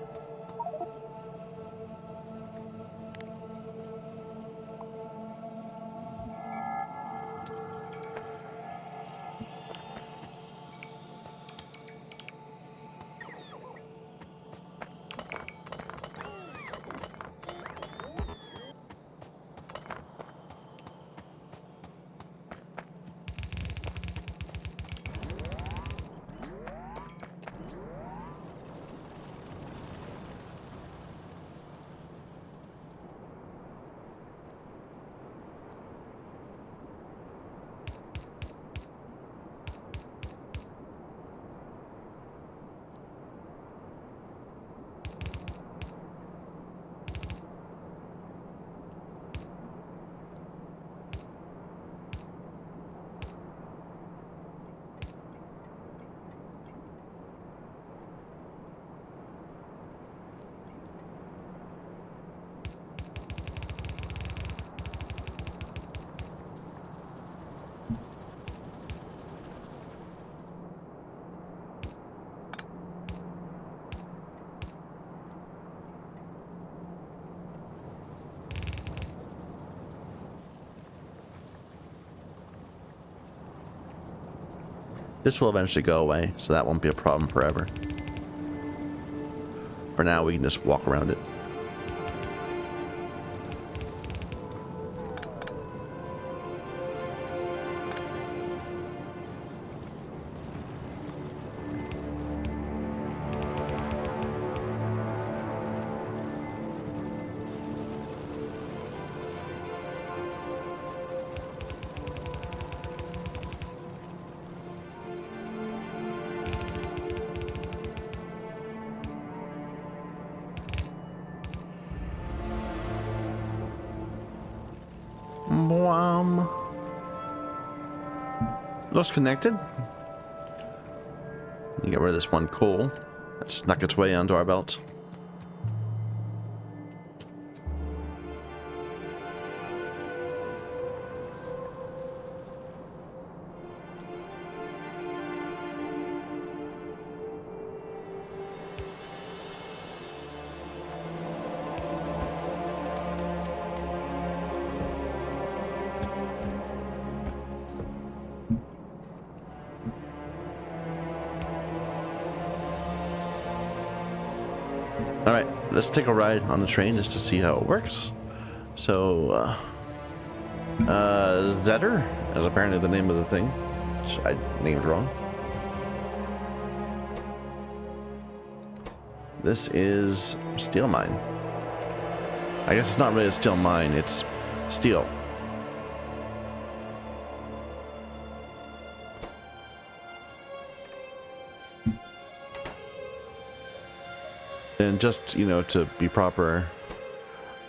This will eventually go away, so that won't be a problem forever. For now, we can just walk around it. Mwam. Looks connected. You get rid of this one coal that snuck its way onto our belt. Alright, let's take a ride on the train just to see how it works. So, Zetter is apparently the name of the thing, which I named wrong. This is steel mine. I guess it's not really a steel mine, it's steel. And just, you know, to be proper,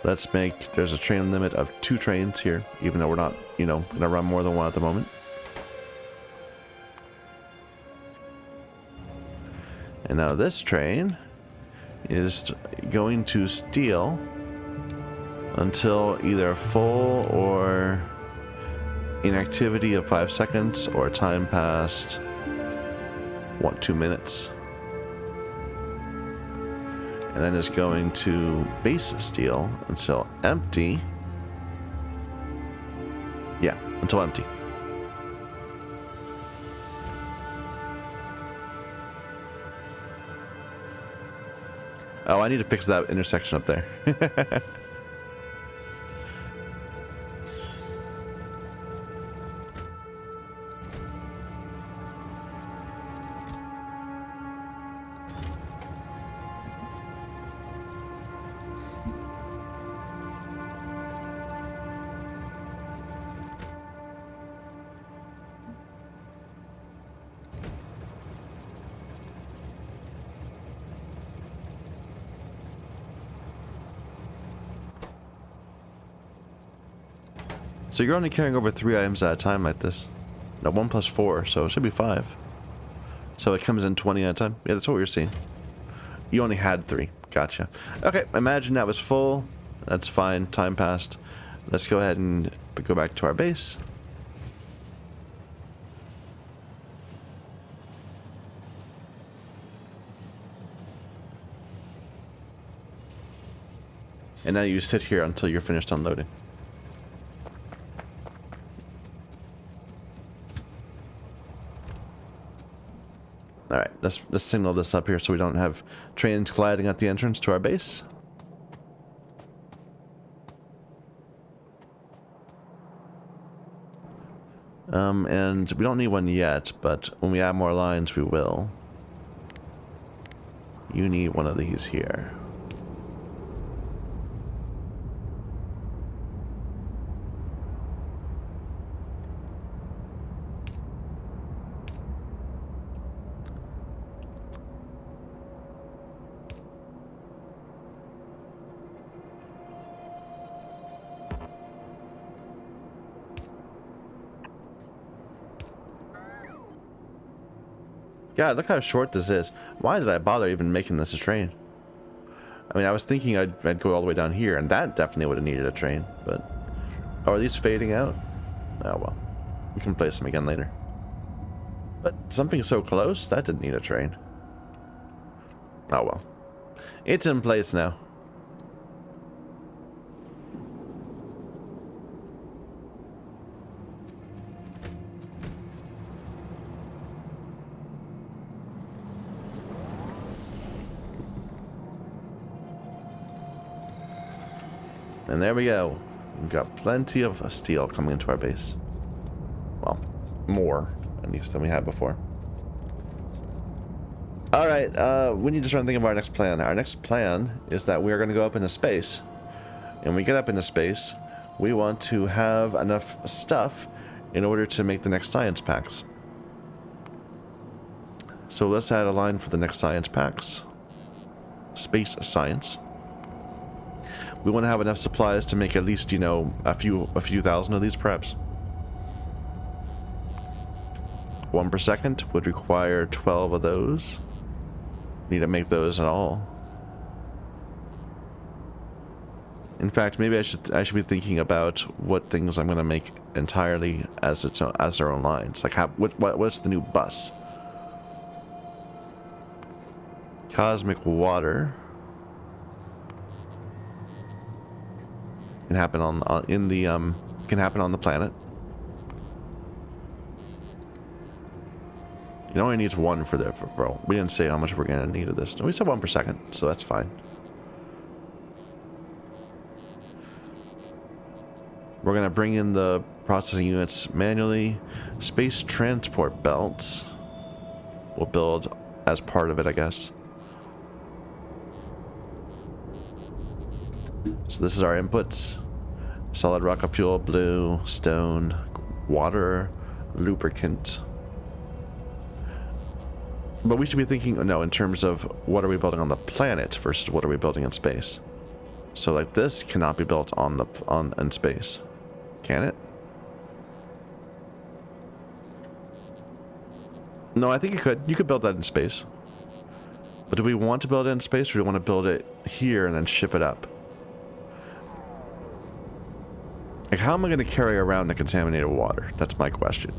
let's make, there's a train limit of 2 trains here, even though we're not, you know, going to run more than one at the moment. And now this train is going to steal until either full or inactivity of 5 seconds or time past, 2 minutes. And then is going to base steal until empty. Yeah, until empty. Oh, I need to fix that intersection up there. So you're only carrying over 3 items at a time like this. No, 1 plus 4, so it should be 5. So it comes in 20 at a time. Yeah, that's what we were seeing. You only had 3. Gotcha. Okay, imagine that was full. That's fine. Time passed. Let's go ahead and go back to our base. And now you sit here until you're finished unloading. Alright, let's signal this up here so we don't have trains colliding at the entrance to our base. And we don't need one yet, but when we add more lines, we will. You need one of these here. God, look how short this is. Why did I bother even making this a train? I mean, I was thinking I'd go all the way down here, and that definitely would have needed a train, but... Oh, are these fading out? Oh, well. We can place them again later. But something so close, that didn't need a train. Oh, well. It's in place now. And there we go. We've got plenty of steel coming into our base. Well, more, at least, than we had before. Alright, we need to start thinking of our next plan. Our next plan is that we are going to go up into space. And when we get up into space, we want to have enough stuff in order to make the next science packs. So let's add a line for the next science packs. Space science. We want to have enough supplies to make at least, you know, a few thousand of these, perhaps. 1 per second would require 12 of those. Need to make those at all. In fact, maybe I should be thinking about what things I'm going to make entirely as their own lines. Like what's the new bus? Cosmic water can happen can happen on the planet. It only needs 1 for the bro. We didn't say how much we're gonna need of this. We said 1 per second, so that's fine. We're gonna bring in the processing units manually. Space transport belts we'll build as part of it, I guess. So this is our inputs. Solid rocket fuel, blue, stone, water, lubricant. But we should be thinking, no, in terms of what are we building on the planet versus what are we building in space. So like this cannot be built in space. Can it? No, I think you could. You could build that in space. But do we want to build it in space, or do we want to build it here and then ship it up? Like, how am I going to carry around the contaminated water? That's my question.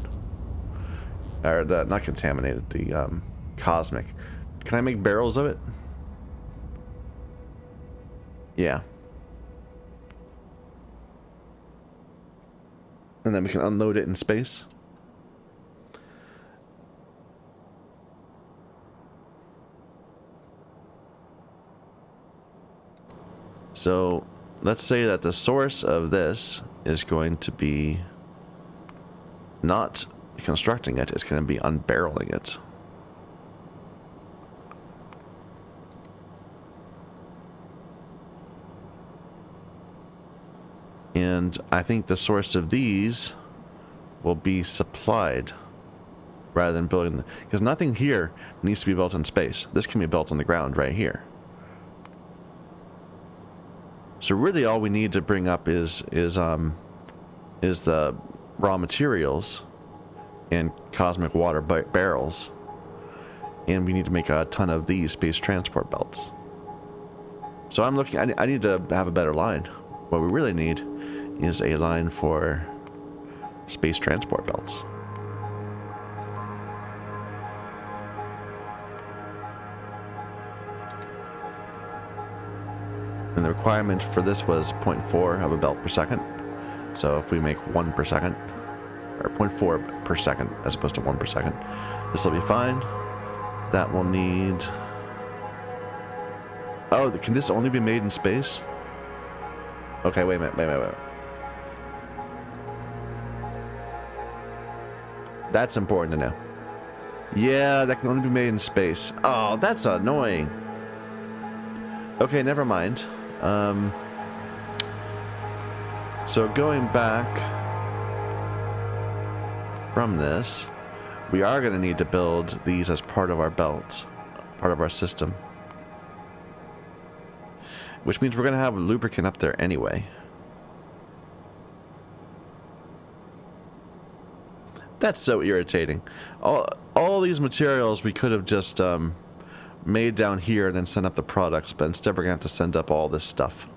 Or the, not contaminated, the cosmic. Can I make barrels of it? Yeah. And then we can unload it in space. So let's say that the source of this is going to be not constructing it, it's going to be unbarreling it. And I think the source of these will be supplied rather than building, because nothing here needs to be built in space. This can be built on the ground right here. So really all we need to bring up is the raw materials and cosmic water barrels, and we need to make a ton of these space transport belts. So I'm looking, I need to have a better line. What we really need is a line for space transport belts. And the requirement for this was 0.4 of a belt per second. So if we make 1 per second, or 0.4 per second as opposed to 1 per second, this will be fine. That will need... Oh, can this only be made in space? Okay, wait a minute. That's important to know. Yeah, that can only be made in space. Oh, that's annoying. Okay, never mind. So going back from this, we are going to need to build these as part of our belt, part of our system. Which means we're going to have lubricant up there anyway. That's so irritating. All these materials we could have just made down here and then send up the products, but instead we're going to have to send up all this stuff.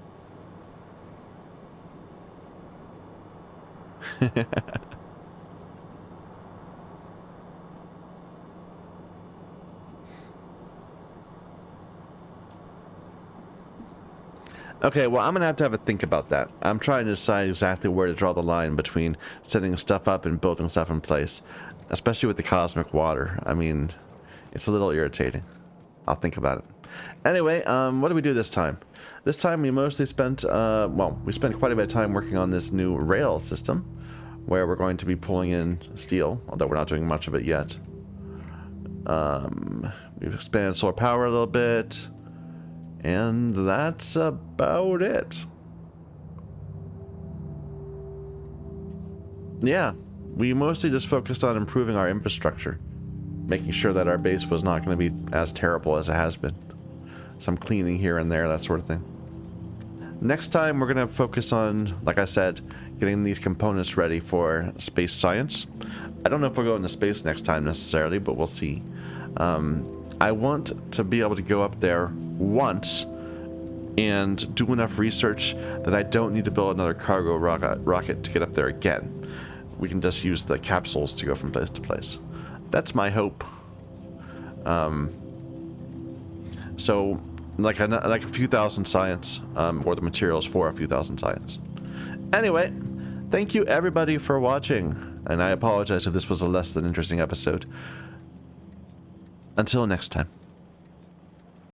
Okay, well, I'm going to have a think about that. I'm trying to decide exactly where to draw the line between setting stuff up and building stuff in place, especially with the cosmic water. I mean, it's a little irritating. I'll think about it. Anyway, what did we do this time? This time we mostly spent, well, we spent quite a bit of time working on this new rail system, where we're going to be pulling in steel, although we're not doing much of it yet. We've expanded solar power a little bit. And that's about it. Yeah, we mostly just focused on improving our infrastructure, making sure that our base was not going to be as terrible as it has been. Some cleaning here and there, that sort of thing. Next time, we're going to focus on, like I said, getting these components ready for space science. I don't know if we'll go into space next time necessarily, but we'll see. I want to be able to go up there once and do enough research that I don't need to build another cargo rocket to get up there again. We can just use the capsules to go from place to place. That's my hope. So, like a few thousand science, or the materials for a few thousand science. Anyway, thank you everybody for watching, and I apologize if this was a less than interesting episode. Until next time.